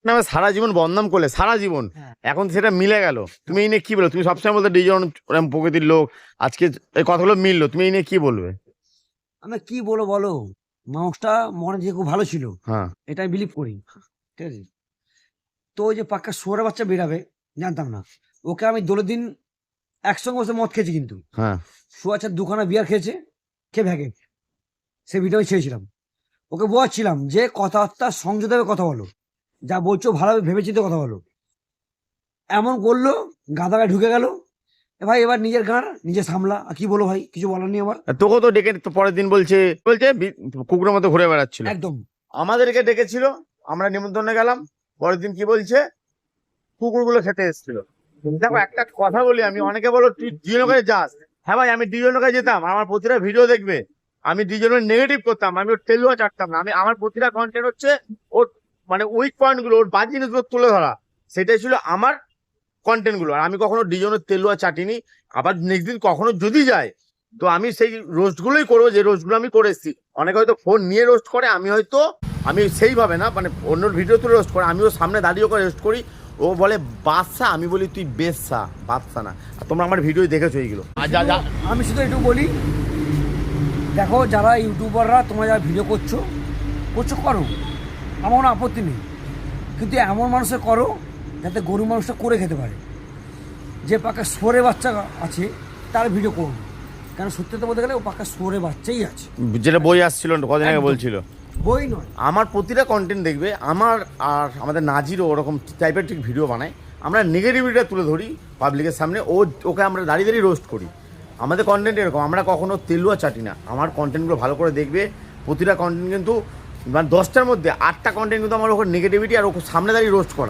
নামে সারা জীবন বদনাম করলে সারা জীবন, এখন সেটা মিলে গেল। তুমি এই নিয়ে কি বলো? তুমি সবসময় বলতে ডিজন ওরকম প্রকৃতির লোক, আজকে এই কথাগুলো মিললো, তুমি এই নিয়ে কি বলবে? আমি কি বলবো বলো, মানুষটা মনে থেকে খুব ভালো ছিল, হ্যাঁ এটা আমি বিলিভ করি, ঠিক আছে। তো ওই যে পাক্কা শুয়োরের বাচ্চা বেরাবে জানতাম না। ওকে আমি দোলের দিন একসঙ্গে বসে মদ খেয়েছি, কিন্তু হ্যাঁ শুয়াচ্ছার দুখানা বিয়ার খেয়েছে, খেয়ে ভেগে সে ভিডিও আমি ছেড়েছিলাম। ওকে বোঝাচ্ছিলাম যে কথাবার্তা সংযতভাবে কথা বলো, যা বলছো ভালোভাবে ভেবেচিন্তে কথা বলো। এমন করলো, গাদাগায় ঢুকে গেল। ভাই এবার নিজের গান নিজে সামলা। আর কি বলো ভাই, কিছু বলার নেই আমার। আর তোকে তো ডেকে তো পরের দিন বলছে বলছে কুকুরের মতো ঘুরে বেড়াচ্ছিল। একদম আমাদেরকে ডেকেছিল, আমরা নিমন্ত্রণে গেলাম, পরের দিন কি বলছে কুকুরগুলো খেতে এসেছিল। দেখো একটা কথা বলি আমি, অনেকে বলো তুই ডিজনের কাছে যাস, হ্যাঁ ভাই আমি ডিজনের কাছে যেতাম, আমার প্রতিটা ভিডিও দেখবে, আমি ডিজনের নেগেটিভ করতাম, আমি ওর তেলুয়া চাটতাম না, আমি আমার প্রতিটা কন্টেন্ট হচ্ছে ওর মানে উইক পয়েন্ট গুলো, ওর বাজে জিনিসগুলো তুলে ধরা, সেটাই ছিল আমার কন্টেন্ট গুলো। আর আমি কখনো ডিজনের তেলুয়া চাটিনি। আবার নেক্সট দিন কখনো যদি যায় তো আমি সেই রোস্ট গুলোই করবো যে রোস্ট গুলো আমি করে এসেছি। অনেকে হয়তো ফোন নিয়ে রোস্ট করে, আমি সেইভাবে না, মানে অন্যর ভিডিও তুলে রোস্ট করে, আমি ওর সামনে দাঁড়িয়ে করে রোস্ট করি। ও বলে বাদশা, আমি বলি তুই বেশা, বাদশা না। আর তোমরা আমার ভিডিও দেখেছো এইগুলো। আর যা যা আমি শুধু একটু বলি, দেখো যারা ইউটিউবাররা তোমরা যারা ভিডিও করছো করো, আমার কোনো আপত্তি নেই, কিন্তু এমন মানুষের করো যাতে গরিব মানুষটা করে খেতে পারে। যে পাকা সোরে বাচ্চা আছে তার ভিডিও করুন, কেন সত্যি তো বলতে গেলে ও পাকা সোরে বাচ্চাই আছে। যেটা বই আসছিল কদিন আগে একদম। বলছিল, বই নয়, আমার প্রতিটা কন্টেন্ট দেখবে আমার আর আমাদের নাজিরও ওরকম টাইপের ঠিক ভিডিও বানায়। আমরা নেগেটিভিটিটা তুলে ধরি পাবলিকের সামনে, ওকে আমরা দাঁড়িয়ে দাঁড়িয়ে রোস্ট করি। আমাদের কন্টেন্ট এরকম, আমরা কখনো তেলুয়া চাটি না। আমার কন্টেন্টগুলো ভালো করে দেখবে, প্রতিটা কন্টেন্ট কিন্তু মানে 10টার মধ্যে 8টা কন্টেন্ট কিন্তু আমার ওখানে নেগেটিভিটি, আর ওকে সামনে দাঁড়িয়ে রোস্ট করা।